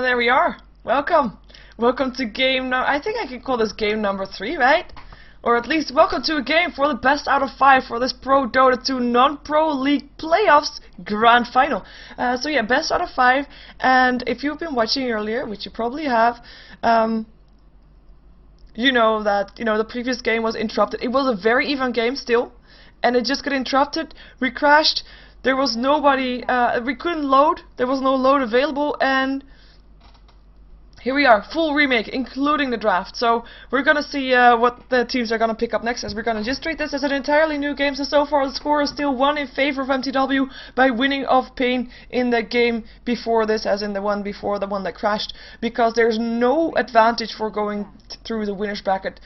There we are. Welcome. Welcome to game I think I can call this game number 3, right? Or at least welcome to a game for the best out of 5 for this ProDota2 Non-Pro League Playoffs Grand Final. So yeah, best out of 5. And if you've been watching earlier, which you probably have, you know that the previous game was interrupted. It was a very even game still, and it just got interrupted. We crashed. There was nobody. We couldn't load. There was no load available, and here we are, full remake, including the draft. So we're gonna see what the teams are gonna pick up next, as we're gonna just treat this as an entirely new game. So far the score is still 1 in favor of mTw by winning of paiN in the game before this, as in the one before, the one that crashed, because there's no advantage for going through the winners bracket.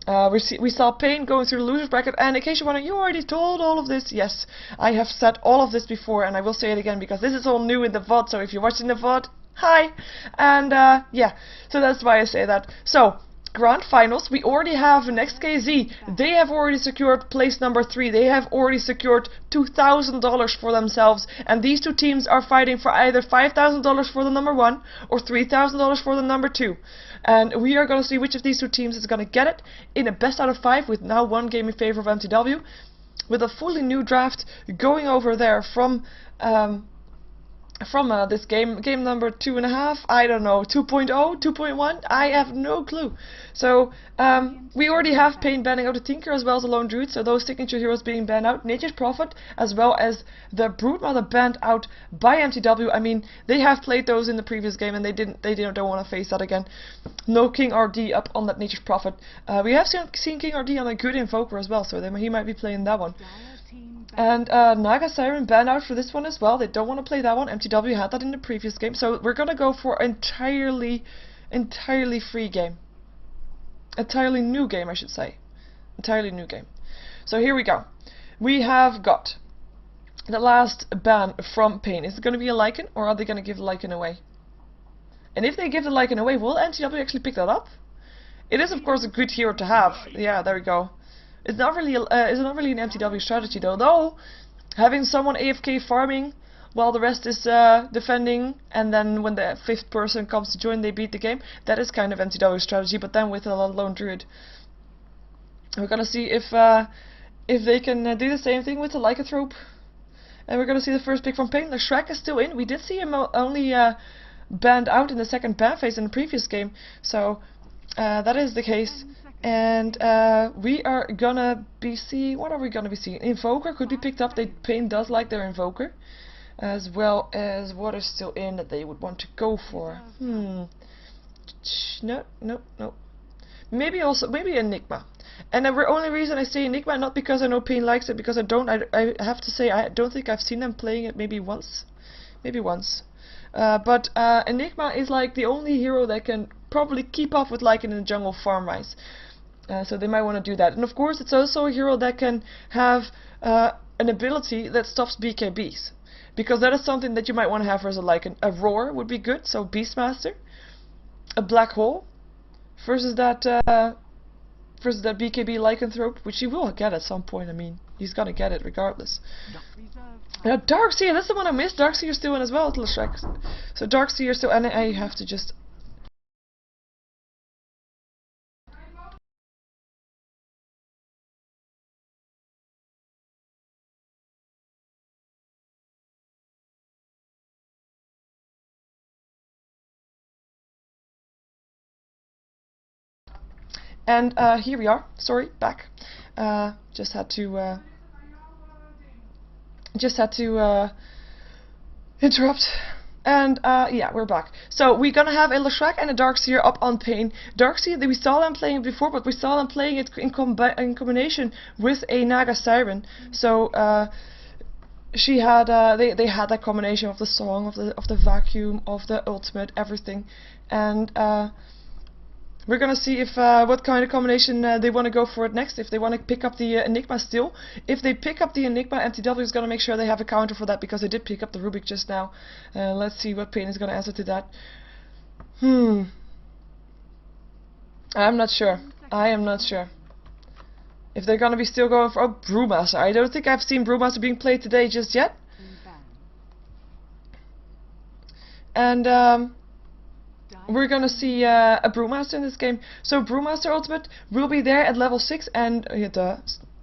We saw paiN going through the losers bracket, and in case you're wondering, you already told all of this. Yes, I have said all of this before, and I will say it again because this is all new in the VOD. So if you're watching the VOD, hi! And yeah, so that's why I say that. So, Grand Finals, we already have next KZ. They have already secured place number 3. They have already secured $2,000 for themselves. And these two teams are fighting for either $5,000 for the number 1 or $3,000 for the number 2. And we are going to see which of these two teams is going to get it in a best out of 5, with now 1 game in favor of mTw, with a fully new draft going over there from this game number 2.5, I don't know, 2.0, 2.1, I have no clue. So we already have paiN banning out the Tinker as well as the Lone Druid, so those signature heroes being banned out. Nature's Prophet as well as the Broodmother banned out by mTw. I mean, they have played those in the previous game and they don't want to face that again. No King RD up on that Nature's Prophet. We have seen King RD on a good Invoker as well, so he might be playing that one. And Naga Siren banned out for this one as well. They don't want to play that one. mTw had that in the previous game, so we're gonna go for entirely free game. Entirely new game, I should say. Entirely new game. So here we go. We have got the last ban from paiN. Is it going to be a Lycan, or are they going to give the Lycan away? And if they give the Lycan away, will mTw actually pick that up? It is, of course, a good hero to have. Yeah, there we go. It's not really an mTw strategy though. Having someone AFK farming while the rest is defending, and then when the 5th person comes to join, they beat the game. That is kind of mTw strategy, but then with a Lone Druid. We're gonna see if they can do the same thing with the Lycanthrope. And we're gonna see the first pick from paiN. The Shrek is still in. We did see him only banned out in the second ban phase in the previous game, so that is the case. And we are gonna be seeing, what are we gonna be seeing? Invoker could be picked up. paiN does like their Invoker, as well as what is still in that they would want to go for. No. Maybe Enigma. And the only reason I say Enigma, not because I know paiN likes it, because I have to say I don't think I've seen them playing it. Maybe once. But Enigma is like the only hero that can probably keep up with Lycan in the jungle farm-wise. So they might want to do that. And of course it's also a hero that can have an ability that stops BKBs. Because that is something that you might want to have as a Lycan. A Roar would be good, so Beastmaster. A Black Hole versus that BKB Lycanthrope, which he will get at some point. I mean, he's gonna get it regardless. Darkseer, that's the one I missed. Darkseer still in as well, little Shrek. So Darkseer still, and I have to just... And here we are. Sorry, back. Just had to interrupt. And yeah, we're back. So we're gonna have a Shrek and a Darkseer up on paiN. Darkseer, we saw them playing it before, but we saw them playing it in combination with a Naga Siren. So she had they had that combination of the song, of the vacuum, of the ultimate, everything, and we're gonna see if what kind of combination they want to go for it next. If they want to pick up the Enigma still. If they pick up the Enigma, mTw is gonna make sure they have a counter for that, because they did pick up the Rubik just now. Let's see what paiN is gonna answer to that. I'm not sure. I am not sure if they're gonna be still going for Brewmaster. I don't think I've seen Brewmaster being played today just yet. And we're gonna see a Brewmaster in this game. So Brewmaster ultimate will be there at level 6, and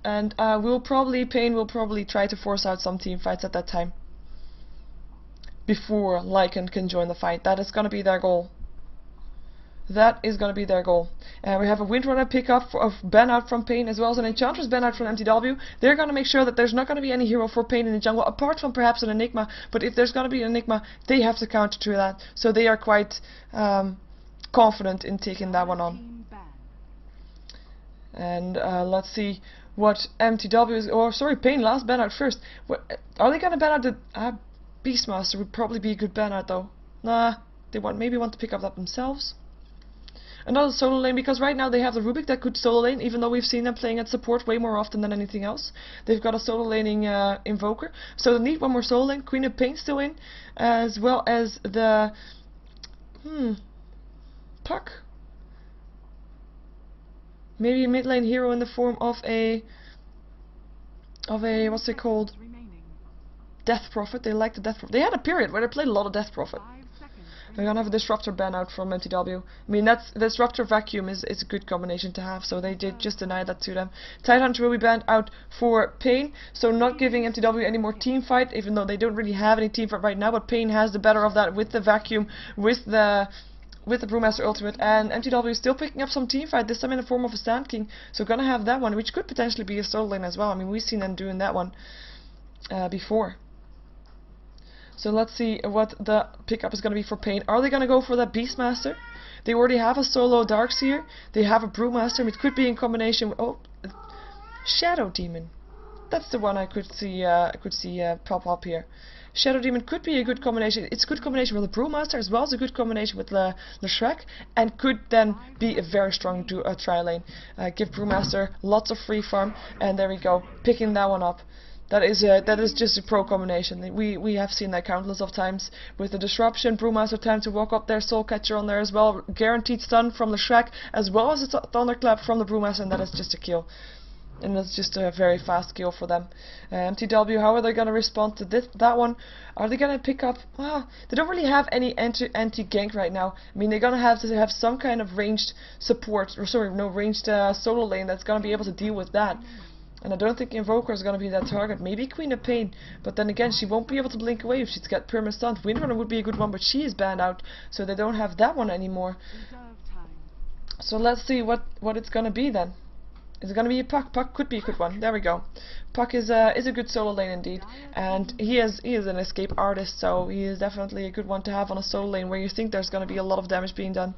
paiN will probably try to force out some team fights at that time before Lycan can join the fight. That is gonna be their goal. That is going to be their goal. We have a Windrunner pickup of ban out from paiN, as well as an Enchantress ban out from mTw. They're going to make sure that there's not going to be any hero for paiN in the jungle, apart from perhaps an Enigma. But if there's going to be an Enigma, they have to counter to that. So they are quite confident in taking that one on. And let's see what mTw is. Or sorry, paiN last ban out first. Are they going to ban out the Beastmaster? Would probably be a good ban out though. Nah, they maybe want to pick up that themselves. Another solo lane, because right now they have the Rubik that could solo lane, even though we've seen them playing at support way more often than anything else. They've got a solo laning Invoker, so they need one more solo lane. Queen of paiN still in, as well as the Puck. Maybe a mid lane hero in the form of a what's it called? Death Prophet. They like the Death Prophet. They had a period where they played a lot of Death Prophet. We're gonna have a Disruptor ban out from mTw. I mean, that's Disruptor Vacuum is a good combination to have, so they did just deny that to them. Tidehunter will be banned out for paiN, so not giving mTw any more team fight, even though they don't really have any team fight right now, but paiN has the better of that with the Vacuum, with the Brewmaster ultimate, and mTw is still picking up some team fight, this time in the form of a Sand King, so gonna have that one, which could potentially be a solo lane as well. I mean, we've seen them doing that one before. So let's see what the pickup is going to be for paiN. Are they going to go for that Beastmaster? They already have a solo Darkseer. They have a Brewmaster. It could be in combination with Shadow Demon. That's the one I could see pop up here. Shadow Demon could be a good combination. It's a good combination with the Brewmaster, as well as a good combination with the Shrek, and could then be a very strong tri lane. Give Brewmaster lots of free farm, and there we go, picking that one up. That is just a pro combination. We have seen that countless of times with the Disruption, Brewmaster time to walk up there, Soul Catcher on there as well, guaranteed stun from the Shrek, as well as a Thunderclap from the Brewmaster, and that is just a kill. And that's just a very fast kill for them. mTw, how are they going to respond to that one? Are they going to pick up... they don't really have any anti-gank right now. I mean, they're going to have some kind of ranged support, or sorry, no, ranged solo lane that's going to be able to deal with that. And I don't think Invoker is going to be that target. Maybe Queen of paiN, but then again, she won't be able to blink away if she's got perma stunned. Windrunner would be a good one, but she is banned out, so they don't have that one anymore. So let's see what it's going to be then. Is it going to be a Puck? Puck could be a good one. There we go. Puck is a good solo lane indeed, and he is an escape artist, so he is definitely a good one to have on a solo lane where you think there's going to be a lot of damage being done.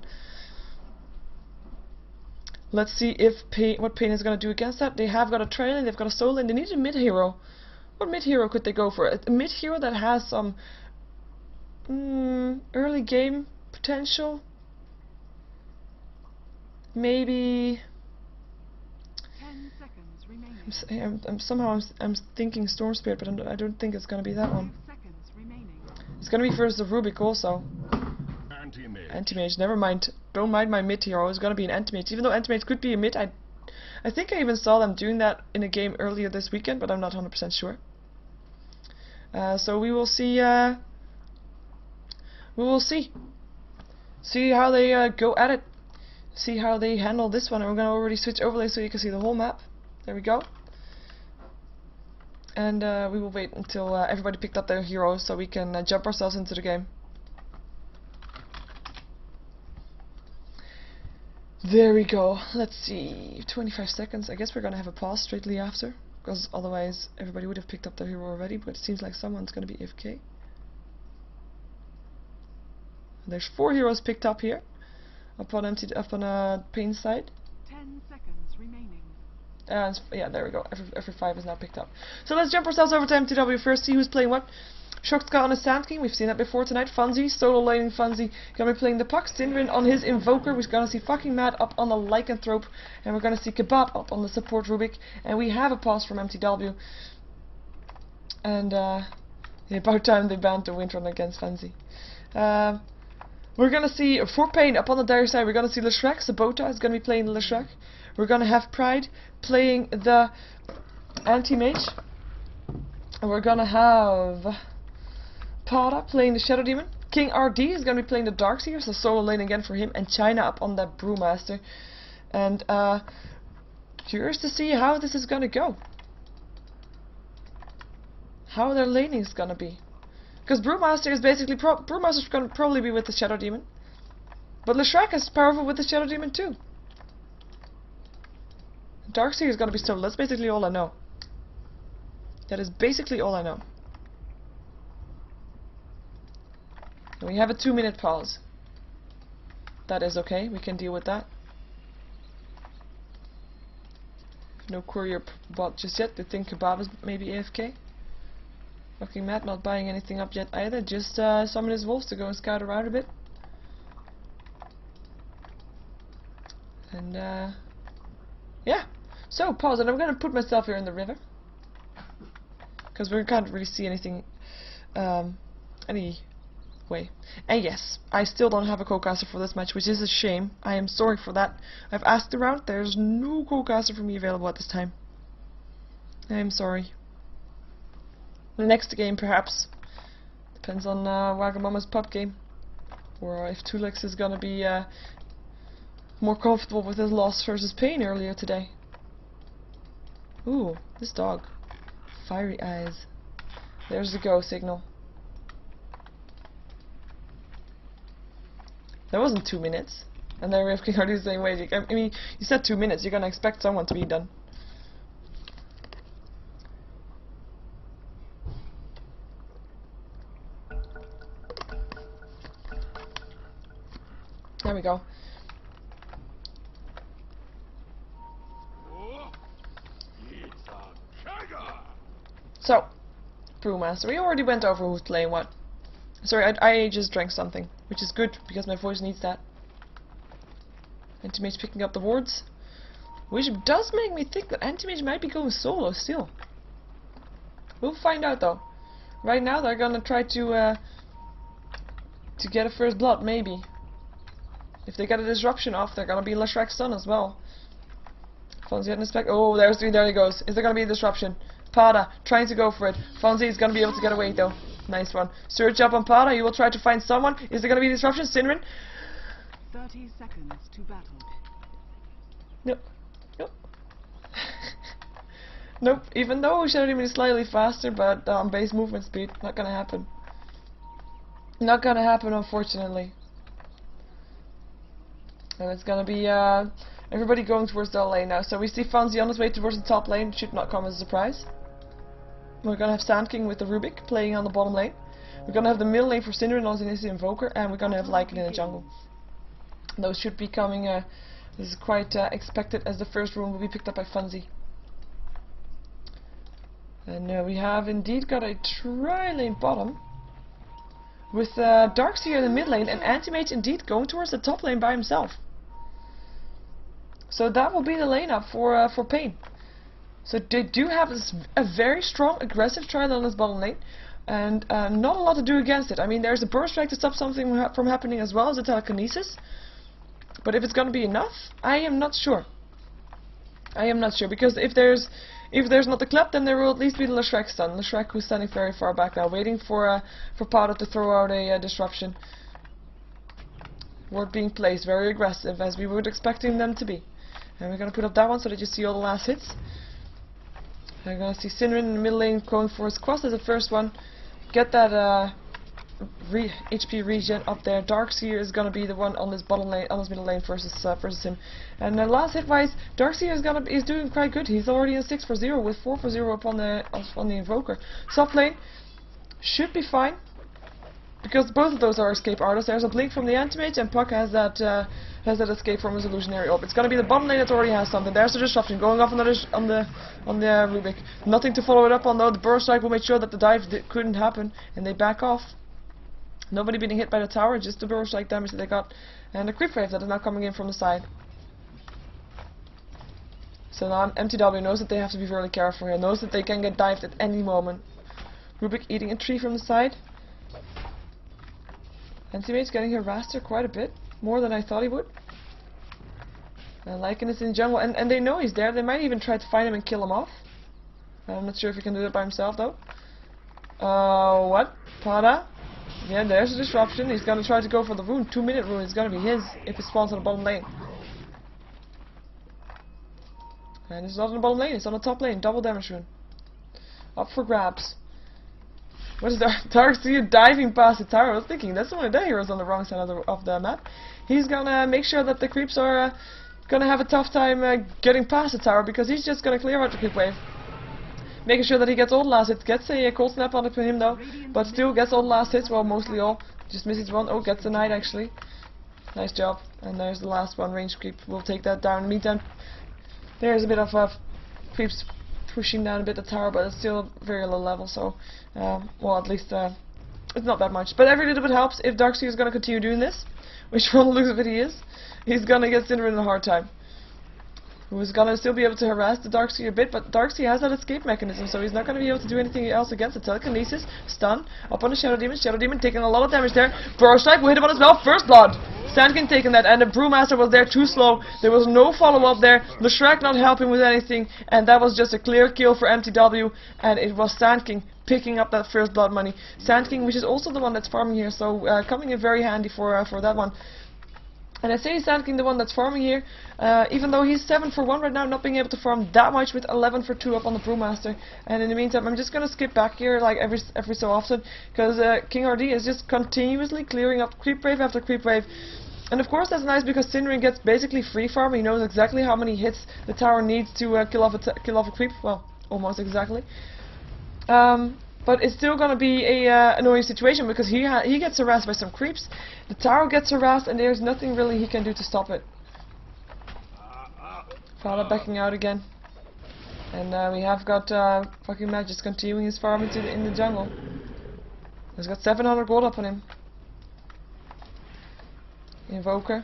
Let's see what paiN is going to do against that. They have got a trail lane, they've got a solo lane, they need a mid hero. What mid hero could they go for? A mid hero that has some early game potential? Maybe... 10 seconds remaining. I'm thinking Storm Spirit, but I don't think it's going to be that one. 5 seconds remaining. It's going to be first the Rubik also. Anti-mage, never mind. Don't mind my mid hero. It's gonna be an anti-mage. Even though anti-mage could be a mid, I think I even saw them doing that in a game earlier this weekend, but I'm not 100% sure. So we will see. See how they go at it. See how they handle this one. And we're gonna already switch overlay so you can see the whole map. There we go. And we will wait until everybody picked up their heroes so we can jump ourselves into the game. There we go. Let's see. 25 seconds. I guess we're gonna have a pause straightly after, because otherwise everybody would have picked up their hero already. But it seems like someone's gonna be AFK. There's 4 heroes picked up here, up on paiN side. 10 seconds remaining. And yeah, there we go. Every 5 is now picked up. So let's jump ourselves over to mTw first. See who's playing what. Shockska on a Sand King, we've seen that before tonight. Funzy, solo laning Funzy, gonna be playing the Puck. Syndrin on his Invoker, we're gonna see fucking Mad up on the Lycanthrope, and we're gonna see Kebab up on the support Rubik, and we have a pause from mTw. And about time they banned the Windrunner against Funzy. We're gonna see for paiN up on the dire side, we're gonna see Shrek. Sabota is gonna be playing Shrek. We're gonna have Pride playing the Anti-Mage. And we're gonna have Pada playing the Shadow Demon. King RD is going to be playing the Darkseer, so solo lane again for him, and China up on that Brewmaster. And curious to see how this is going to go. How their laning is going to be. Because Brewmaster is basically... Brewmaster's going to probably be with the Shadow Demon. But Leshrac is powerful with the Shadow Demon too. Darkseer is going to be solo. That's basically all I know. That is basically all I know. And we have a 2-minute pause. That is okay. We can deal with that. No courier bot just yet. They think Kebab is maybe AFK. Fucking mad, not buying anything up yet either. Just summon his wolves to go and scout around a bit. And yeah. So pause, and I'm gonna put myself here in the river because we can't really see anything anyway. And yes, I still don't have a co-caster for this match, which is a shame. I am sorry for that. I've asked around. There's no co-caster for me available at this time. I am sorry. The next game, perhaps. Depends on Wagamama's pub game. Or if Tulex is gonna be more comfortable with his loss versus paiN earlier today. Ooh, this dog. Fiery eyes. There's the go signal. That wasn't 2 minutes. And then we have King Hardy the same way. I mean, you said 2 minutes, you're gonna expect someone to be done. There we go. So, Brewmaster. We already went over who's playing what. Sorry, I just drank something, which is good because my voice needs that. Anti-Mage picking up the wards, which does make me think that Anti-Mage might be going solo still. We'll find out though. Right now they're gonna try to get a first blood, maybe. If they get a disruption off, they're gonna be Leshrac's son as well. Fonzie hadn't expect. Oh, there he goes. Is there gonna be a disruption? Pada trying to go for it. Fonzie is gonna be able to get away though. Nice one. Surge up on Pada. You will try to find someone. Is there gonna be a disruption? Sinrin? 30 seconds to battle. Nope. Nope. Nope. Even though Shadow Demon is slightly faster, but base movement speed, not gonna happen. Not gonna happen, unfortunately. And it's gonna be everybody going towards the lane now. So we see Fonzie on his way towards the top lane. Should not come as a surprise. We're gonna have Sand King with the Rubik playing on the bottom lane. We're gonna have the middle lane for Syndra and also the Invoker, and we're gonna have Lycan in the jungle. Those should be coming. This is quite expected, as the first rune will be picked up by Fonzie. And we have indeed got a tri-lane bottom with Darkseer in the mid lane and Anti-Mage indeed going towards the top lane by himself. So that will be the lane up for paiN. So they do have a very strong, aggressive tri-lane on this bottom lane, and not a lot to do against it. I mean, there's a burst strike to stop something from happening, as well as a telekinesis. But if it's going to be enough, I am not sure. I am not sure, because if there's not the clap, then there will at least be the Leshrac's son. Leshrac, who's standing very far back now, waiting for Pada to throw out a disruption. Word being placed, very aggressive, as we were expecting them to be. And we're going to put up that one so that you see all the last hits. We're going to see Sinrin in the middle lane going for his cross as the first one. Get that HP regen up there. Darkseer is going to be the one on this bottom lane, on this middle lane versus him. And last hit wise, Darkseer is doing quite good. He's already in 6 for 0 with 4 for 0 upon the Invoker. Top lane should be fine, because both of those are escape artists. There's a blink from the Anti-Mage, and Puck has that escape from his illusionary orb. It's gonna be the bottom lane that already has something. There's the disruption going off on the Rubik. Nothing to follow it up on though. The burst strike will make sure that the dive couldn't happen, and they back off. Nobody being hit by the tower, just the burst strike damage that they got, and the creep wave that is now coming in from the side. So now mTw knows that they have to be very careful here. Knows that they can get dived at any moment. Rubik eating a tree from the side. Anti-Mage getting harassed here quite a bit, more than I thought he would. And Lycan is in jungle, and they know he's there. They might even try to find him and kill him off. I'm not sure if he can do it by himself though. What? Pada? Yeah, there's a disruption. He's gonna try to go for the rune. 2-minute rune is gonna be his if it spawns on the bottom lane. And it's not on the bottom lane, it's on the top lane. Double damage rune. Up for grabs. What is that? Darkseer diving past the tower. I was thinking, that's one of the heroes on the wrong side of the map. He's gonna make sure that the creeps are gonna have a tough time getting past the tower, because he's just gonna clear out the creep wave. Making sure that he gets all the last hits. Gets a cold snap on it for him though, but still gets all the last hits. Well, mostly all. Just misses one. Oh, gets denied actually. Nice job. And there's the last one, range creep. We'll take that down. In the meantime, there's a bit of creeps pushing down a bit the tower, but it's still very low level, so well, at least it's not that much. But every little bit helps. If Darkseer is going to continue doing this, which from the looks of it he is, he's going to get Cinder in a hard time. Who's going to still be able to harass the Darkseer a bit, but Darkseer has that escape mechanism, so he's not going to be able to do anything else against it. Telekinesis, stun, up on the Shadow Demon. Shadow Demon taking a lot of damage there. Burrow Strike will hit him on as well. First blood. Sand King taking that, and the Brewmaster was there too slow. There was no follow-up there. The Shrek not helping with anything, and that was just a clear kill for mTw, and it was Sand King picking up that first blood money. Sand King, which is also the one that's farming here, so coming in very handy for that one. And I say Sand King the one that's farming here, even though he's 7 for 1 right now, not being able to farm that much with 11 for 2 up on the Brewmaster. And in the meantime, I'm just gonna skip back here like every so often, because King RD is just continuously clearing up creep wave after creep wave. And of course that's nice, because Cindering gets basically free farm. He knows exactly how many hits the tower needs to kill off a creep. Well, almost exactly. But it's still gonna be a annoying situation, because he gets harassed by some creeps. The tower gets harassed, and there's nothing really he can do to stop it. Fala backing out again, and we have got fucking Matt just continuing his farm in the jungle. He's got 700 gold up on him. Invoker.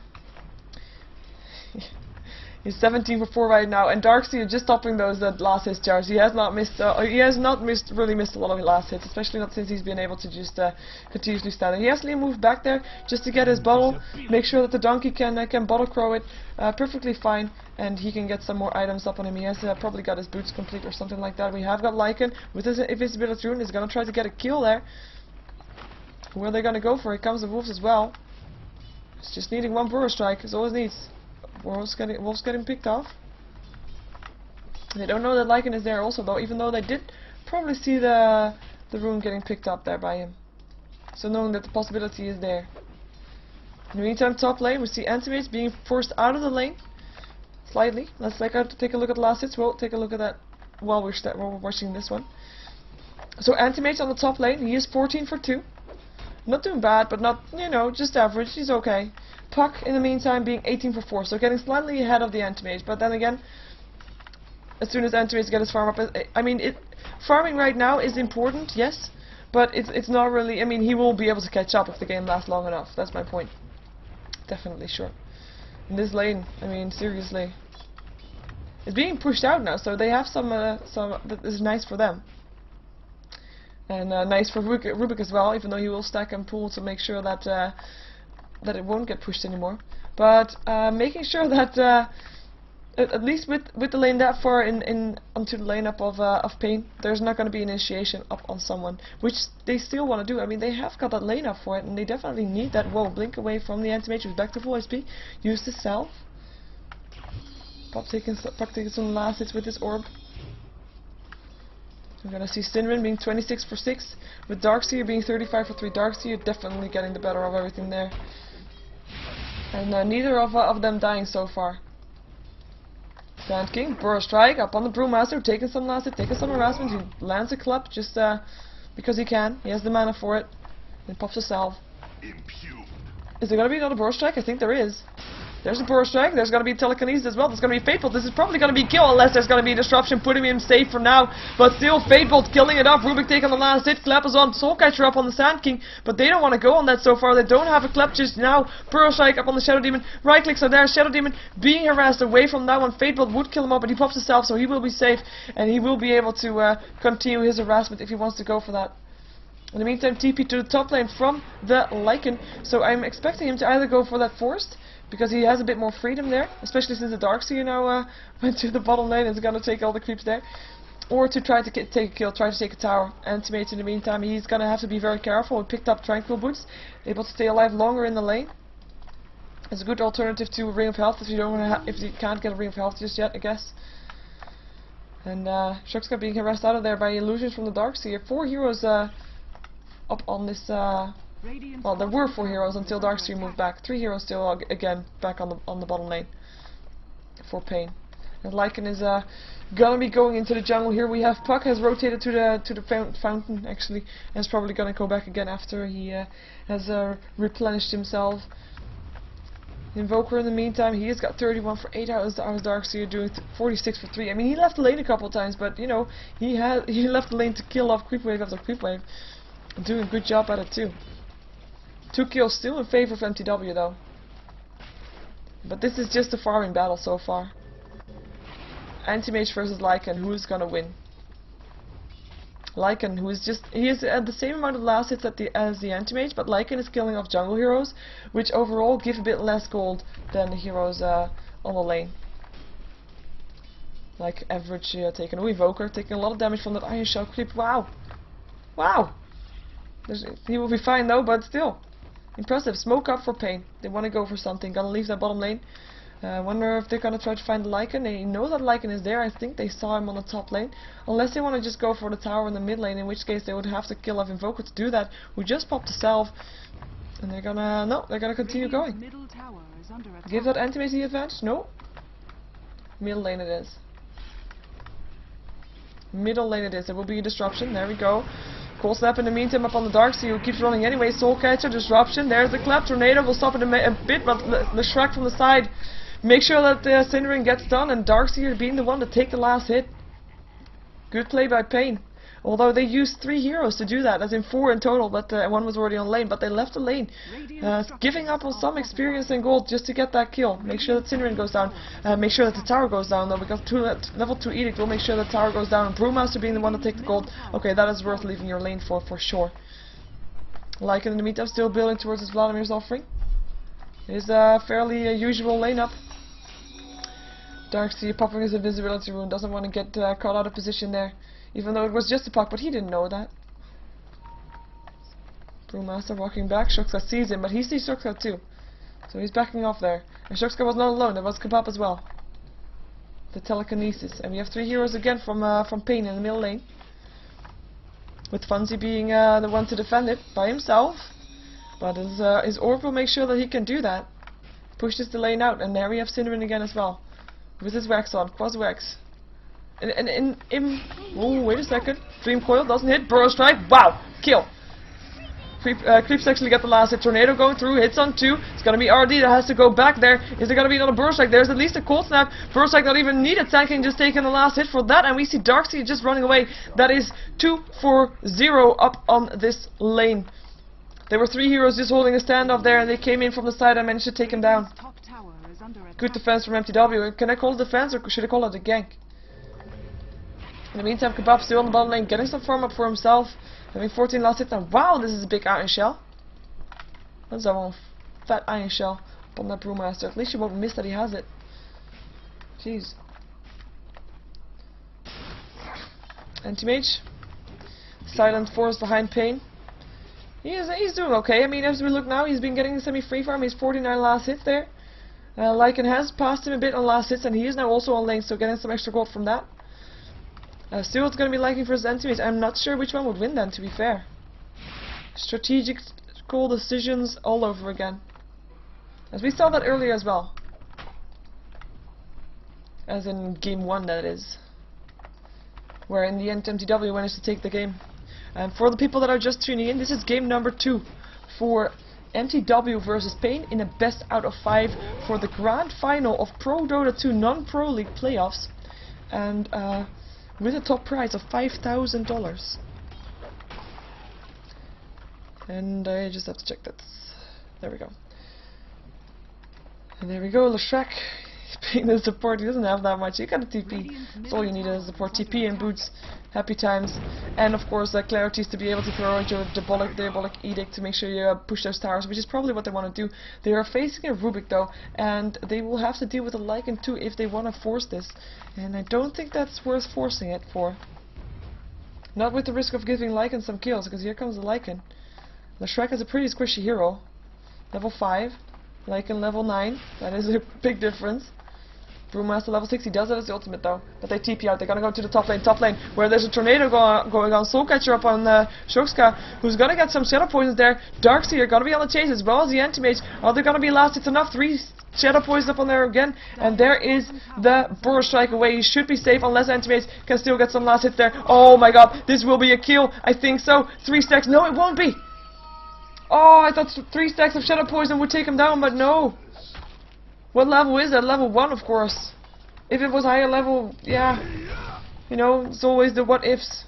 He's 17 for 4 right now, and Darkseer just topping those last hit jars. He has not missed. Really missed a lot of last hits, especially not since he's been able to just continuously stand. And he actually moved back there just to get his bottle, make sure that the donkey can bottle crow it perfectly fine, and he can get some more items up on him. He has probably got his boots complete or something like that. We have got Lycan with his invisibility rune. He's gonna try to get a kill there. Who are they gonna go for? Here comes the wolves as well. It's just needing one Burrow Strike. Is all it needs. Wolves getting picked off. They don't know that Lycan is there also though, even though they did probably see the rune getting picked up there by him. So knowing that the possibility is there. In the meantime, top lane, we see Antimates being forced out of the lane. Slightly. Let's take a look at the last hits. We'll take a look at that while we're watching this one. So Antimates on the top lane, he is 14 for 2. Not doing bad, but not, you know, just average. He's okay. Puck, in the meantime, being 18 for 4, so getting slightly ahead of the Antimates. But then again, as soon as Antimates get his farm up, I mean, farming right now is important, yes, but it's not really. I mean, he will be able to catch up if the game lasts long enough. That's my point. Definitely sure. In this lane, I mean, seriously, it's being pushed out now, so they have some that is nice for them. And nice for Rubik as well, even though he will stack and pull to make sure that that it won't get pushed anymore. But making sure that at least with the lane that far onto the lane up of paiN, there's not going to be an initiation up on someone, which they still want to do. I mean, they have got that lane up for it, and they definitely need that. Whoa, blink away from the Anti-Mage, who's back to full HP. Use the self. Puck taking some last hits with his orb. We're gonna see Sinrin being 26 for 6, with Darkseer being 35 for 3. Darkseer definitely getting the better of everything there. And neither of them dying so far. Sand King, Burrow Strike, up on the Brewmaster, taking some last hit, taking some harassment. He lands a club just because he can. He has the mana for it. And pops a salve. Is there gonna be another Burrow Strike? I think there is. There's a Burrow Strike, there's going to be Telekinesis as well, there's going to be Fatebolt. This is probably going to be kill unless there's going to be disruption, putting him safe for now. But still, Fatebolt killing it off. Rubik taking the last hit, Clap is on, Soulcatcher up on the Sand King, but they don't want to go on that so far. They don't have a Clap just now. Burrow Strike up on the Shadow Demon, right clicks are there, Shadow Demon being harassed away from that one. Fatebolt would kill him up, but he pops himself, so he will be safe, and he will be able to continue his harassment if he wants to go for that. In the meantime, TP to the top lane from the Lycan, so I'm expecting him to either go for that Forced, because he has a bit more freedom there, especially since the Darkseer now went to the bottom lane and is going to take all the creeps there. or to try to take a kill, try to take a tower. mTw in the meantime, he's gonna have to be very careful. He picked up Tranquil Boots, able to stay alive longer in the lane. It's a good alternative to Ring of Health if you don't want to, if you can't get a Ring of Health just yet, I guess. And Shruxka being harassed out of there by illusions from the Darkseer. 4 heroes up on this. Well, there were 4 heroes until Darkseer moved back. 3 heroes still again back on the bottom lane for paiN. And Lycan is gonna be going into the jungle here. We have Puck has rotated to the fountain actually, and is probably gonna go back again after he has replenished himself. Invoker in the meantime, he has got 31 for 8 hours. Darkseer doing 46 for 3. I mean, he left the lane a couple of times, but you know, he left the lane to kill off creep wave after creep wave, doing a good job at it too. 2 kills still in favor of mTw though. But this is just a farming battle so far. Anti-Mage versus Lycan, who's gonna win? Lycan, who is he is at the same amount of last hits as the Anti-Mage, but Lycan is killing off jungle heroes, which overall give a bit less gold than the heroes on the lane. Like average taken. Oh, Evoker taking a lot of damage from that Iron Shell creep. Wow! Wow! He will be fine though, but still. Impressive. Smoke up for paiN. They want to go for something. Gonna leave that bottom lane. Wonder if they're gonna try to find the Lycan. They know that Lycan is there. I think they saw him on the top lane. Unless they want to just go for the tower in the mid lane, in which case they would have to kill off Invoker to do that. Who just popped a salve. And they're gonna continue going. Give that Anti-Mage the advantage? No. Middle lane it is. Middle lane it is. There will be a disruption. There we go. Cold Snap in the meantime up on the Darkseer, who keeps running anyway. Soul Catcher, disruption. There's the clap. Tornado will stop it a bit, but the Shrek from the side. Make sure that Syndering gets done, and Darkseer being the one to take the last hit. Good play by paiN. Although they used 3 heroes to do that, as in 4 in total, but 1 was already on lane. But they left the lane, giving up on some experience and gold just to get that kill. Make sure that Syndering goes down. Make sure that the tower goes down though, because level 2 Edict will make sure the tower goes down. And Brewmaster being the one to take the gold. Okay, that is worth leaving your lane for sure. Lycan in the meantime still building towards his Vladimir's offering. It is a fairly usual lane up. Darkseer popping his invisibility rune, doesn't want to get caught out of position there. Even though it was just a puck, but he didn't know that. Brewmaster walking back. Shruxka sees him, but he sees Shruxka too. So he's backing off there. And Shruxka was not alone, there was Kebab as well. The telekinesis. And we have 3 heroes again from paiN in the middle lane. With Funzy being the one to defend it by himself. But his orb will make sure that he can do that. Pushes the lane out, and there we have Syndering again as well. With his wax on, Quas Wax. Oh, wait a second. Dream Coil doesn't hit. Burrow Strike. Wow! Kill. Creeps actually get the last hit. Tornado going through. Hits on 2. It's gonna be RD that has to go back there. Is there gonna be another Burrow Strike? There's at least a Cold Snap. Burrow Strike not even needed. Tanking just taking the last hit for that. And we see Darkseer just running away. That is 2 for 0 up on this lane. There were 3 heroes just holding a standoff there, and they came in from the side and managed to take him down. Good defense from mTw. Can I call it defense, or should I call it a gank? In the meantime, Kebab still on the bottom lane, getting some farm up for himself. Having 14 last hits, and wow, this is a big Iron Shell. That's a one fat Iron Shell up on that Brewmaster. At least you won't miss that he has it. Jeez. Anti-Mage. Silent Force behind paiN. He's doing okay. I mean, as we look now, he's been getting the semi-free farm. He's 49 last hits there. Lycan has passed him a bit on last hits, and he is now also on lane, so getting some extra gold from that. Still, it's going to be Lycan versus Anti-Mage. I'm not sure which one would win then, to be fair. Strategic cool decisions all over again. As we saw that earlier as well. As in game 1, that is. Where in the end mTw managed to take the game. And for the people that are just tuning in, this is game number 2 for mTw versus paiN in a best out of 5 for the grand final of ProDota2 Non-Pro League playoffs. And with a top prize of $5,000. And I just have to check that. There we go. And there we go, Leshrac. Being the support, he doesn't have that much. You got a TP. That's all you need is support. TP and boots. Happy times. And of course, clarities to be able to throw into the diabolic edict to make sure you push those towers, which is probably what they want to do. They are facing a Rubik though, and they will have to deal with a Lycan too if they want to force this. And I don't think that's worth forcing it for. Not with the risk of giving Lycan some kills, because here comes the Lycan. Leshrac is a pretty squishy hero. Level 5. Lycan level 9. That is a big difference. Brewmaster level 6. He does have his ultimate though. But they TP out. They're gonna go to the top lane, where there's a tornado going on. Soulcatcher up on Shoxka, who's gonna get some shadow poisons there. Darkseer gonna be on the chase as well as the anti-mage. Are they gonna be last? It's enough. 3 shadow poisons up on there again. And there is the Burrow Strike away. He should be safe unless anti-mage can still get some last hits there. Oh my god, this will be a kill. I think so. 3 stacks. No, it won't be. Oh, I thought 3 stacks of shadow poison would take him down, but no. What level is that? Level 1, of course. If it was higher level, yeah. You know, it's always the what ifs.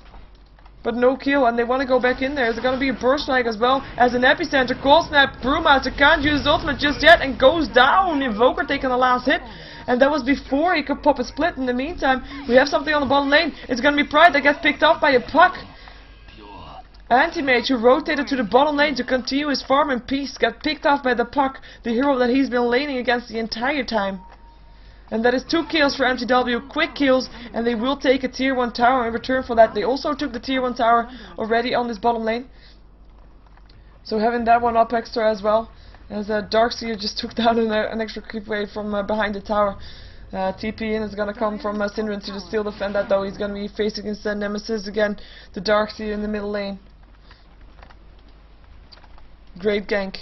But no kill, and they want to go back in there. Is there going to be a burst strike as well as an epicenter? Cold snap. Brewmaster can't use his ultimate just yet and goes down. Invoker taking the last hit. And that was before he could pop a split. In the meantime, we have something on the bottom lane. It's going to be Pride that gets picked off by a puck. Anti-Mage, who rotated to the bottom lane to continue his farm in peace, got picked off by the puck, the hero that he's been laning against the entire time. And that is 2 kills for mTw, quick kills, and they will take a tier 1 tower in return for that. They also took the tier 1 tower already on this bottom lane. So having that one up extra as well, as Darkseer just took down an extra creep wave from behind the tower. TP in is going to come from Synderen to still defend that though. He's going to be facing against Nemesis again, the Darkseer in the middle lane. Great gank.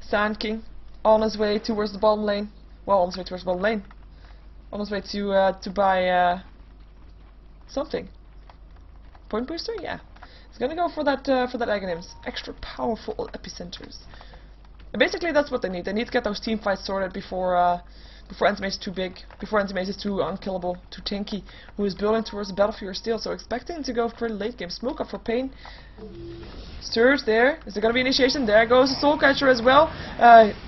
Sand King on his way towards the bottom lane. Well, on his way towards the bottom lane. On his way to buy something. Point booster? Yeah. He's gonna go for that Aghanims. Extra powerful epicenters. And basically that's what they need. They need to get those team fights sorted before Anti-Mage is too big, before Anti-Mage is too unkillable, too tanky, who is building towards the Battlefield of Steel. So expecting to go for the late game. Smoke up for paiN. Surge there. Is there going to be initiation? There goes the Soulcatcher as well.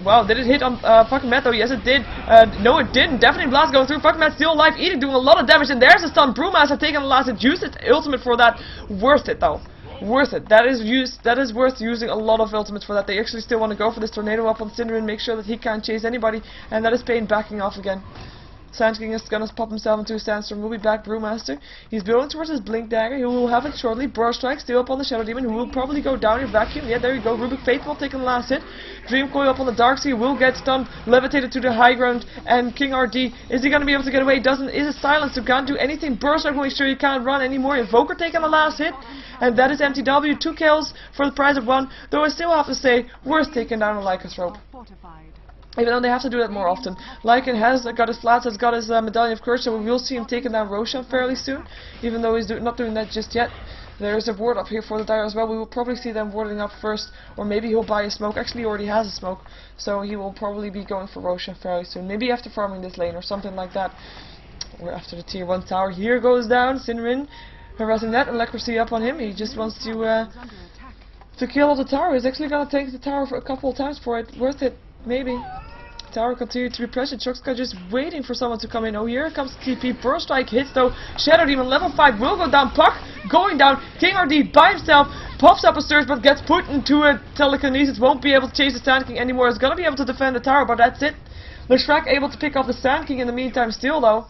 Wow, did it hit on fucking Matt though? Yes it did. No it didn't. Definitely Blast going through. Fucking Matt still alive, eating, doing a lot of damage. And there's a stun. Brewmaster taking the last hit. Used its ultimate for that. Worth it though. Worth it. That is worth using a lot of ultimates for that. They actually still want to go for this tornado up on Synderen, make sure that he can't chase anybody, and that is paiN backing off again. Sand King is gonna pop himself into a sandstorm. We'll be back. Brewmaster. He's building towards his blink dagger. He will have it shortly. Burrow Strike still up on the Shadow Demon, who will probably go down in vacuum. Yeah, there you go. Rubik Faithful taking the last hit. Dream Coil up on the Darkseer will get stunned, levitated to the high ground, and King RD, is he gonna be able to get away? Doesn't. Is it silenced, so can't do anything. Burrow Strike, make sure he can't run anymore. Invoker taking the last hit, and that is mTw. 2 kills for the price of 1. Though I still have to say, worth taking down a Lycan's rope. Even though they have to do that more often. Lycan has got his flats, has got his Medallion of Courage, so we will see him taking down Roshan fairly soon. Even though he's not doing that just yet. There is a ward up here for the Dire as well. We will probably see them warding up first. Or maybe he'll buy a smoke. Actually, he already has a smoke. So he will probably be going for Roshan fairly soon. Maybe after farming this lane or something like that. Or after the tier 1 tower. Here goes down. Synderen harassing that. And Leprosy up on him. He just wants to kill the tower. He's actually going to take the tower for a couple of times for it. Worth it. Maybe. Tower continued to be pressured. Shoxka just waiting for someone to come in. Oh, here comes TP. Burrow Strike hits though. Shadow Demon level 5 will go down. Puck going down. King RD by himself. Pops up a surge but gets put into a telekinesis. Won't be able to chase the Sand King anymore. Is gonna be able to defend the tower, but that's it. Leshrac able to pick off the Sand King in the meantime still though.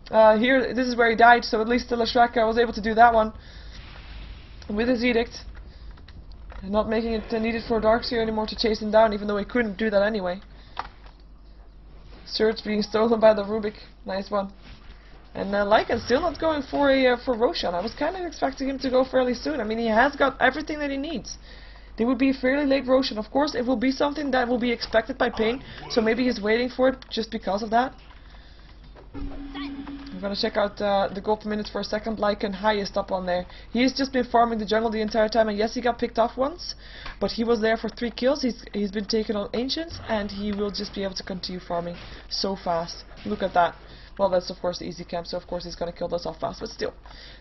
Here, this is where he died, so at least Leshrac was able to do that one. With his Edict. Not making it needed for Darkseer anymore to chase him down, even though he couldn't do that anyway. Surge being stolen by the Rubik. Nice one. And Lycan still not going for Roshan. I was kind of expecting him to go fairly soon. I mean, he has got everything that he needs. They would be a fairly late Roshan. Of course, it will be something that will be expected by paiN. So maybe he's waiting for it just because of that. I'm gonna check out the gold per minute for a second. Lycan highest up on there. He's just been farming the jungle the entire time, and yes, he got picked off once, but he was there for 3 kills. He's been taken on Ancients, and he will just be able to continue farming so fast. Look at that. Well, that's of course the easy camp, so of course he's gonna kill those off fast, but still.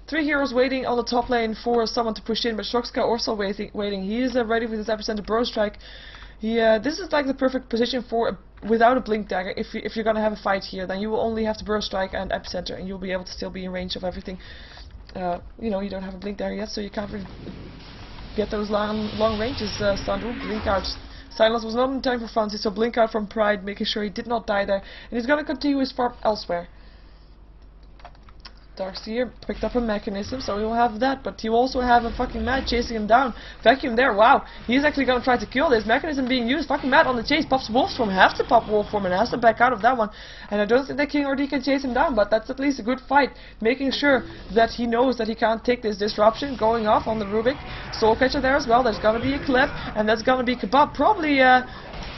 3 heroes waiting on the top lane for someone to push in, but Shoxka also waiting. He is ready with his epicenter Burrow Strike. This is like the perfect position for without a blink dagger. If you're gonna have a fight here, then you will only have to Burrow Strike and epicenter, and you'll be able to still be in range of everything. You know, you don't have a blink dagger yet, so you can't really get those long ranges stunned. Blink out. Silence was not in time for Fancy, so blink out from Pride, making sure he did not die there, and he's gonna continue his farm elsewhere. Darkseer picked up a mechanism, so he'll have that, but he'll also have a fucking Mad chasing him down. Vacuum there, wow, he's actually gonna try to kill this. Mechanism being used, fucking Mad on the chase, pops Wolf's Form, has to pop Wolf Form and has to back out of that one. And I don't think that King RD can chase him down, but that's at least a good fight, making sure that he knows that he can't take this disruption, going off on the Rubik. Soul Catcher there as well, there's gonna be a clip, and that's gonna be Kebab, probably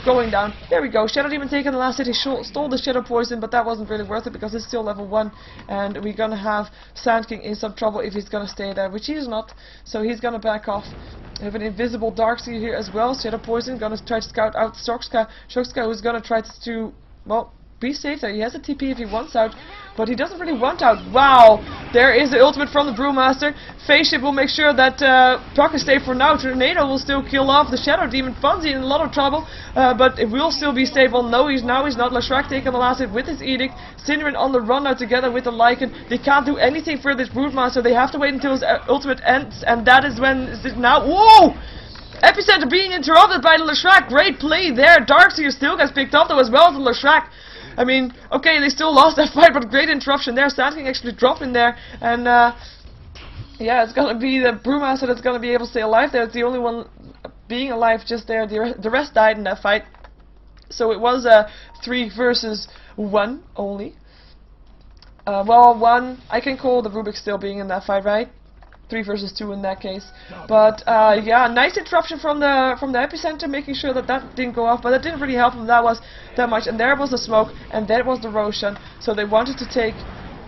going down. There we go. Shadow Demon taking the last hit. He stole the Shadow Poison, but that wasn't really worth it because it's still level 1. And we're gonna have Sand King in some trouble if he's gonna stay there, which he's not. So he's gonna back off. We have an invisible Darkseer here as well. Shadow Poison gonna try to scout out Shokska. Shokska who's gonna try to, well, be safe there. He has a TP if he wants out, but he doesn't really want out. Wow! There is the ultimate from the Brewmaster. Phase Shift will make sure that Proc is safe for now. Tornado will still kill off the Shadow Demon. Fonzie in a lot of trouble, but it will still be stable. No, he's not. Leshrac taking the last hit with his Edict. Synderen on the run now together with the Lycan. They can't do anything for this Broodmaster. They have to wait until his ultimate ends, and that is when now. Whoa! Epicenter being interrupted by the Leshrac. Great play there. Darkseer still gets picked up though as well as the Leshrac. I mean, okay, they still lost that fight, but great interruption there. Sand King actually dropped in there, and yeah, it's gonna be the Brewmaster that's gonna be able to stay alive there. It's the only one being alive just there. The rest died in that fight, so it was a 3 versus 1 only. Well, 1. I can call the Rubik still being in that fight, right? 3 versus 2 in that case, but yeah, nice interruption from the epicenter, making sure that that didn't go off, but that didn't really help him that much. And there was the smoke, and there was the Roshan. So they wanted to take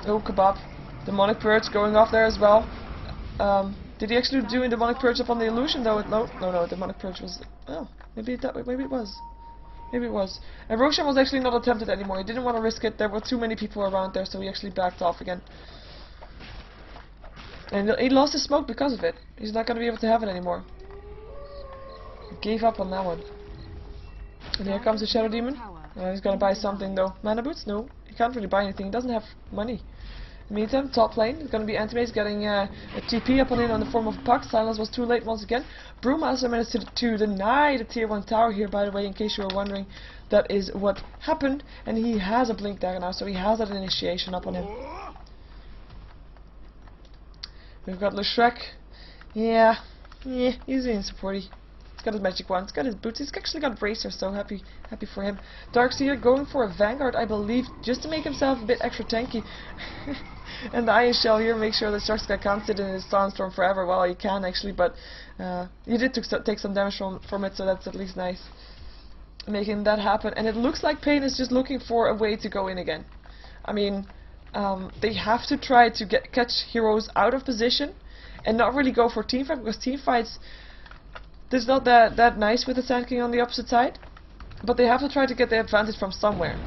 Kebab, Demonic Purge going off there as well. Did he actually do a Demonic Purge upon the illusion though? No, Demonic Purge was maybe it was. And Roshan was actually not attempted anymore. He didn't want to risk it. There were too many people around there, so he actually backed off again. And he lost his smoke because of it. He's not going to be able to have it anymore. He gave up on that one. And here comes the Shadow Demon. He's going to buy something though. Mana Boots? No. He can't really buy anything. He doesn't have money. In the meantime, top lane is going to be Antimace getting a TP up on in the form of a puck. Silence was too late once again. Brewmaster managed to deny the tier 1 tower here, by the way, in case you were wondering. That is what happened. And he has a Blink Dagger now, so he has that initiation up on him. We've got Leshrac. Yeah, he's in supporty. He's got his magic wand, he's got his boots, he's actually got Bracer, so happy for him. Darkseer going for a Vanguard, I believe, just to make himself a bit extra tanky. And the Iron Shell here makes sure that Shokska can't sit in his Sandstorm forever. Well, he can actually, but he did take some damage from it, so that's at least nice. Making that happen, and it looks like paiN is just looking for a way to go in again. I mean, they have to try to catch heroes out of position and not really go for teamfight, because teamfights, there's not that nice with the Sand King on the opposite side, but they have to try to get the advantage from somewhere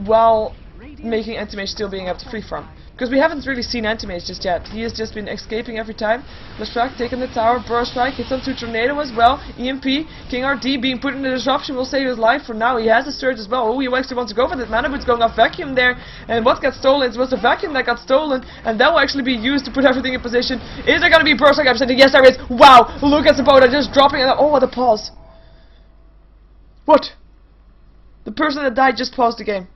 while making Antimage still being able to free farm. Because we haven't really seen Antimage just yet. He has just been escaping every time. Leshrac taking the tower, Burst Strike, hits onto Tornado as well. EMP, King RD being put in the disruption will save his life for now. He has a Surge as well. Oh, he actually wants to go for that. Mana Boot's going off Vacuum there. And what got stolen? It was the Vacuum that got stolen. And that will actually be used to put everything in position. Is there going to be Burst Strike episode? Yes, there is. Wow, look at Sabota just dropping. Oh, what a pause. What? The person that died just paused the game.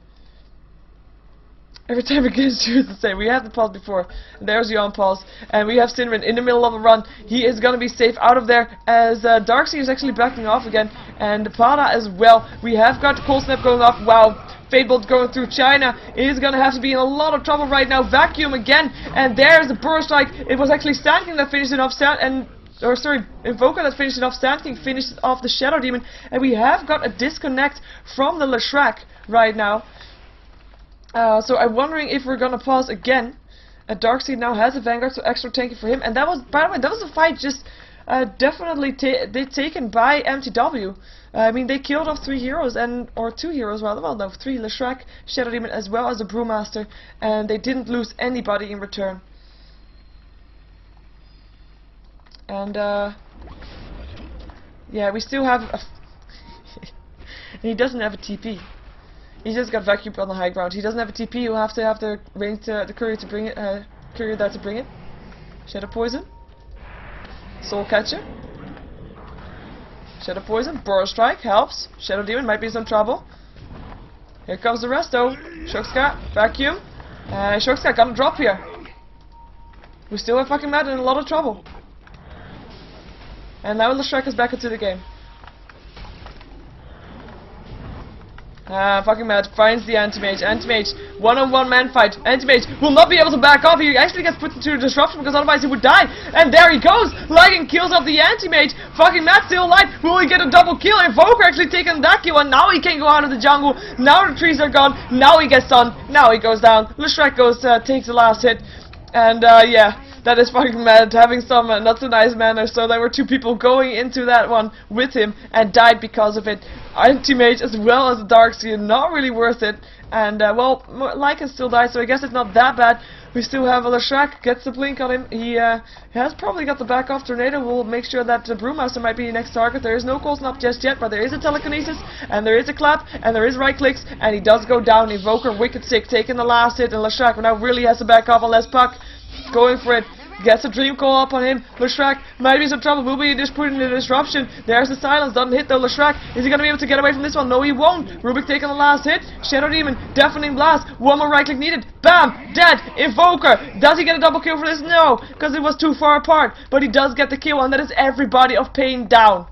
Every time it gets to the same. We had the pause before. There's the on-pause. And we have Synderen in the middle of a run. He is going to be safe out of there as Darkseer is actually backing off again. And Pada as well. We have got Cold Snap going off. Wow. Fatebolt going through China is going to have to be in a lot of trouble right now. Vacuum again. And there's the Burst Strike. It was actually Sand King that finished it off. Invoker that finished it off. Sand King finished off the Shadow Demon. And we have got a disconnect from the Leshrac right now. So I'm wondering if we're gonna pause again. Darkseer now has a Vanguard, so extra tanky for him. And that was, by the way, that was a fight just definitely taken by mTw. I mean, they killed off 3 heroes, or 2 heroes rather. Well, no, 3: Leshrac, Shadow Demon, as well as the Brewmaster, and they didn't lose anybody in return. And yeah, we still have a and he doesn't have a TP. He just got vacuumed on the high ground. He doesn't have a TP. You'll have to have the range, the courier to bring it. Courier there to bring it. Shadow Poison. Soul Catcher. Shadow Poison. Burrow Strike helps. Shadow Demon might be in some trouble. Here comes the rest though. Shokska, Vacuum. Shokska gonna drop here. We still have fucking Matt in a lot of trouble. And now Leshrac is back into the game. Fucking Matt finds the anti-mage. Anti-mage, one-on-one man fight. Anti-mage will not be able to back off. He actually gets put into a disruption because otherwise he would die. And there he goes. Lycan kills off the anti-mage. Fucking Matt still alive. Will he get a double kill? Invoker actually taking that kill. And now he can go out of the jungle. Now the trees are gone. Now he gets stunned. Now he goes down. Leshrac goes, takes the last hit. And yeah. That is fucking mad, having some not so nice manners. So there were two people going into that one with him and died because of it. Anti-mage as well as the Darkseer, not really worth it. And well, Lycan still died, so I guess it's not that bad. We still have Leshrac, gets the blink on him. He has probably got the back off Tornado. We'll make sure that Brewmaster might be the next target. There is no cold snap just yet, but there is a telekinesis, and there is a clap, and there is right clicks, and he does go down. Invoker, wicked sick, taking the last hit, and Leshrac now really has to back off unless Puck going for it. Gets a dream call up on him. Leshrac might be in some trouble. Will be just put in a disruption. There's the silence. Doesn't hit though. Leshrac, is he going to be able to get away from this one? No, he won't. Rubik taking the last hit. Shadow Demon, deafening blast. One more right click needed. Bam! Dead. Invoker. Does he get a double kill for this? No, because it was too far apart. But he does get the kill, and that is everybody of paiN down.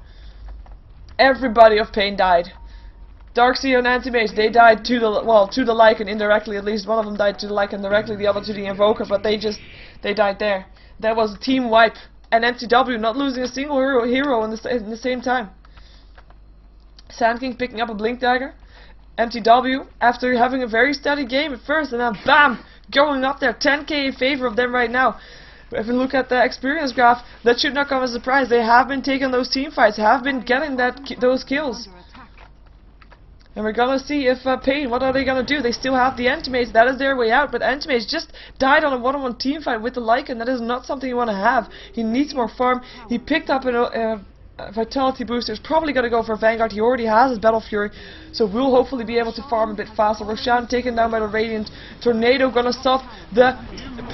Everybody of paiN died. Darkseer and Anti-Mage, they died to the, well, to the Lycan indirectly. At least one of them died to the Lycan directly, the other to the Invoker, but they died there. That was a team wipe. And mTw not losing a single hero in the same time. Sand King picking up a Blink Dagger. mTw, after having a very steady game at first, and then BAM! Going up there, 10k in favor of them right now. If we look at the experience graph, that should not come as a surprise. They have been taking those team fights, have been getting those kills. And we're gonna see if paiN, what are they gonna do? They still have the Anti-Mage, that is their way out, but Anti-Mage just died on a one-on-one team fight with the Lycan. That is not something you want to have. He needs more farm. He picked up a vitality booster. He's probably gonna go for Vanguard. He already has his Battle Fury, so we'll hopefully be able to farm a bit faster. Roshan taken down by the Radiant. Tornado gonna stop the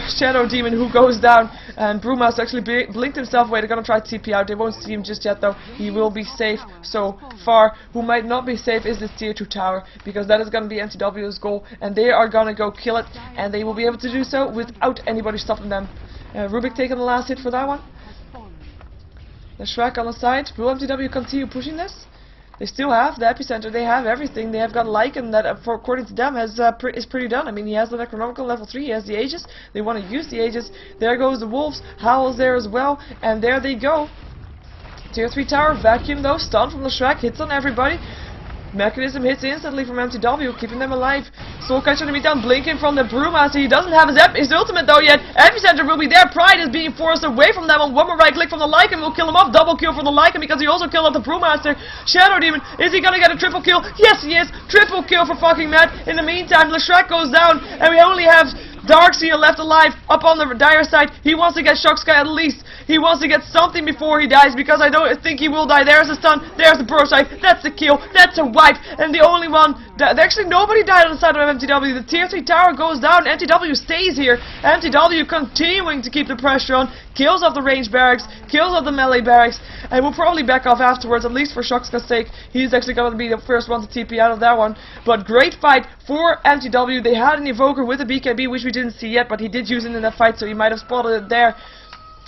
Shadow Demon who goes down, and Brewmaster actually blinked himself away. They're gonna try to TP out. They won't see him just yet though. He will be safe so far. Who might not be safe is this tier 2 tower, because that is gonna be mTw's goal, and they are gonna go kill it, and they will be able to do so without anybody stopping them. Rubik taking the last hit for that one. Leshrac on the side. Will mTw continue pushing this? They still have the epicenter. They have everything. They have got Lycan that, according to them, is pretty done. I mean, he has the Necronomicon level 3. He has the Aegis. They want to use the Aegis. There goes the Wolves. Howl's there as well. And there they go. Tier 3 tower. Vacuum though. Stun from Leshrac. Hits on everybody. Mechanism hits instantly from mTw, keeping them alive. Soulcatcher in the meantime, blinking from the Brewmaster. He doesn't have his ultimate though yet. Epicenter will be there. Pride is being forced away from them. And one more right click from the Lycan will kill him off. Double kill for the Lycan because he also killed off the Brewmaster. Shadow Demon, is he gonna get a triple kill? Yes, he is. Triple kill for fucking Matt. In the meantime, Leshrac goes down, and we only have Darkseer left alive up on the dire side. He wants to get Shock Sky at least. He wants to get something before he dies, because I don't think he will die. There's a stun. There's the burst strike. That's the kill. That's a wipe. And the only one actually nobody died on the side of mTw. The tier 3 tower goes down. mTw stays here. mTw continuing to keep the pressure on. Kills off the range barracks. Kills off the melee barracks. And will probably back off afterwards, at least for Shock Sky's sake. He's actually going to be the first one to TP out of that one. But great fight for mTw. They had an Evoker with a BKB, which we didn't see yet, but he did use it in that fight, so you might have spotted it there.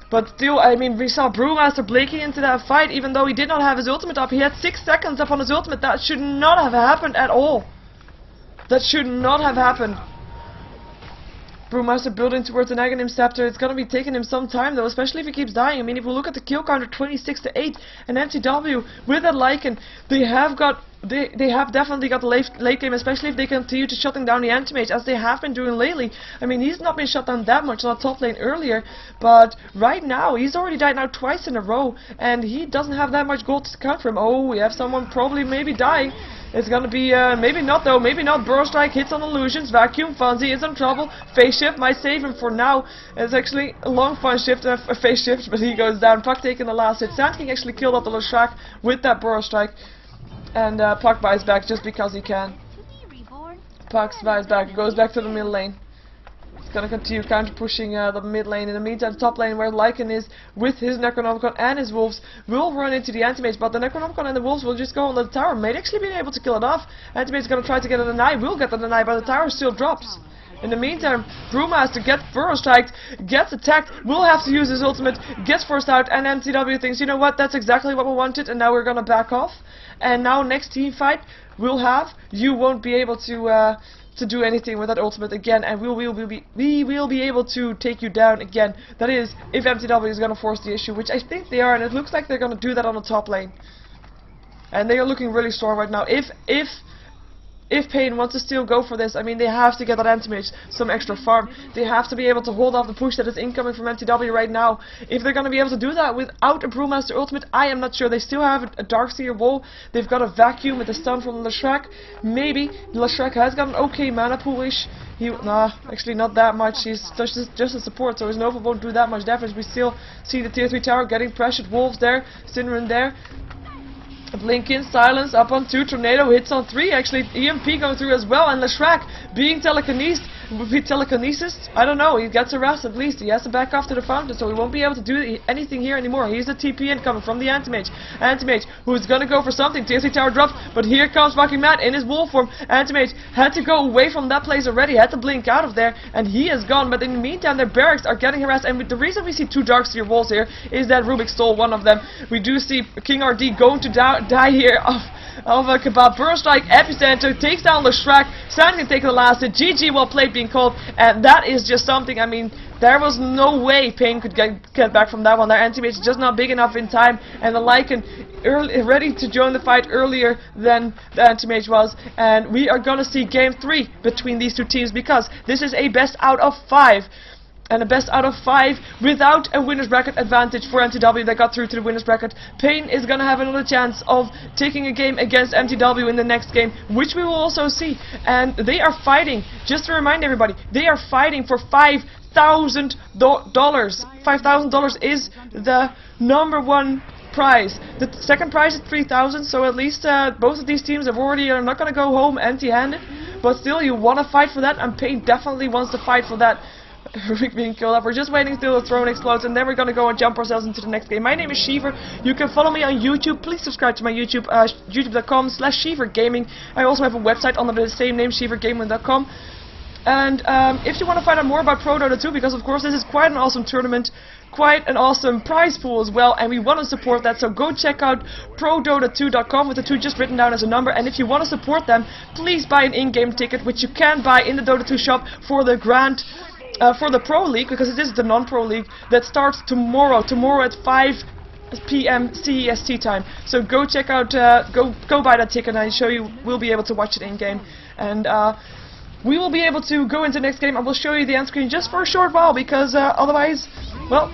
But still, I mean, we saw Brewmaster blinking into that fight, even though he did not have his ultimate up. He had 6 seconds up on his ultimate. That should not have happened at all. That should not have happened. Brewmaster building towards an Aghanim Scepter. It's going to be taking him some time though, especially if he keeps dying. I mean, if we look at the kill counter, 26-8, and mTw with that Lycan, they have definitely got the late game, especially if they continue to shutting down the Anti-Mage, as they have been doing lately. I mean, he's not been shut down that much on the top lane earlier, but right now, he's already died now twice in a row, and he doesn't have that much gold to counter him. Oh, we have someone probably maybe dying. It's gonna be, maybe not though, maybe not. Burst Strike hits on illusions. Vacuum, Fonzie is in trouble. Phase Shift might save him for now. It's actually a long Fun Shift, a Phase Shift, but he goes down. Puck taking the last hit. Sand King actually killed off the Leshrac with that Burst Strike. And Puck buys back just because he can. Puck buys back, goes back to the middle lane. He's gonna continue counter pushing the mid lane. In the meantime, top lane where Lycan is with his Necronomicon and his Wolves will run into the Anti-Mage, but the Necronomicon and the Wolves will just go on the tower. Might actually be able to kill it off. Anti-Mage is gonna try to get a deny, will get the deny, but the tower still drops. In the meantime, Brewmaster gets first striked, gets attacked, will have to use his ultimate, gets forced out, and mTw thinks, you know what, that's exactly what we wanted, and now we're gonna back off. And now next team fight we'll have, you won't be able to do anything with that ultimate again, and we will be able to take you down again. That is, if mTw is gonna force the issue, which I think they are, and it looks like they're gonna do that on the top lane. And they are looking really strong right now. If paiN wants to still go for this, I mean, they have to get that anti-mage some extra farm. They have to be able to hold off the push that is incoming from mTw right now. If they're going to be able to do that without a Brewmaster ultimate, I am not sure. They still have a Darkseer wall. They've got a vacuum with a stun from Leshrac. Maybe Leshrac has got an okay mana pool-ish. Nah, actually not that much. He's just a support, so his Nova won't do that much damage. We still see the tier 3 tower getting pressured. Wolves there, Synderen there. Blink in, silence, up on 2, Tornado hits on 3, actually EMP going through as well, and Leshrac being telekinesed, I don't know, he gets harassed at least, he has to back off to the fountain, so he won't be able to do anything here anymore. Here's the TP incoming from the Anti-Mage, who's gonna go for something, tier 3 tower drops, but here comes fucking Matt in his wolf form. Anti-Mage had to go away from that place already, had to blink out of there, and he is gone, but in the meantime their barracks are getting harassed, and the reason we see 2 Darkseer walls here is that Rubik stole one of them. We do see King RD going to die here of a kebab. Burst strike, epicenter, takes down Leshrac, Sam can take the last hit, GG, well played being called, and that is just something, I mean, there was no way paiN could get back from that one. Their anti-mage is just not big enough in time, and the Lycan ready to join the fight earlier than the anti-mage was, and we are gonna see game 3 between these two teams, because this is a best out of 5. And a best out of 5 without a winner's bracket advantage for mTw that got through to the winner's bracket. paiN is going to have another chance of taking a game against mTw in the next game, which we will also see. And they are fighting, just to remind everybody, they are fighting for $5,000. $5,000 is the #1 prize. The second prize is 3,000, so at least both of these teams are not going to go home empty-handed. But still, you want to fight for that, and paiN definitely wants to fight for that. Rick being killed up. We're just waiting until the throne explodes, and then we're gonna go and jump ourselves into the next game. My name is Sheever. You can follow me on YouTube. Please subscribe to my YouTube, youtube.com/SheeverGaming. I also have a website under the same name, SheeverGaming.com. And if you want to find out more about ProDota2, because of course this is quite an awesome tournament, quite an awesome prize pool as well, and we want to support that, so go check out ProDota2.com with the 2 just written down as a number, and if you want to support them, please buy an in-game ticket, which you can buy in the Dota 2 shop for the for the Pro League, because it is the Non-Pro League that starts tomorrow at 5 PM CEST time. So go check out, go buy that ticket, and I show you we'll be able to watch it in game, and we will be able to go into the next game. I will show you the end screen just for a short while, because otherwise, well,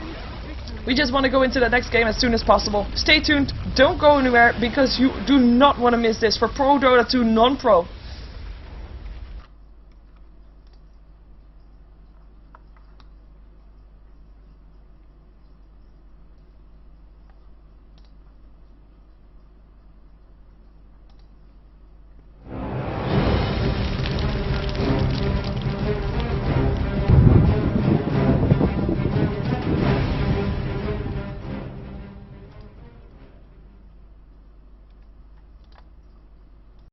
we just want to go into the next game as soon as possible. Stay tuned, don't go anywhere, because you do not want to miss this for ProDota2 Non-Pro.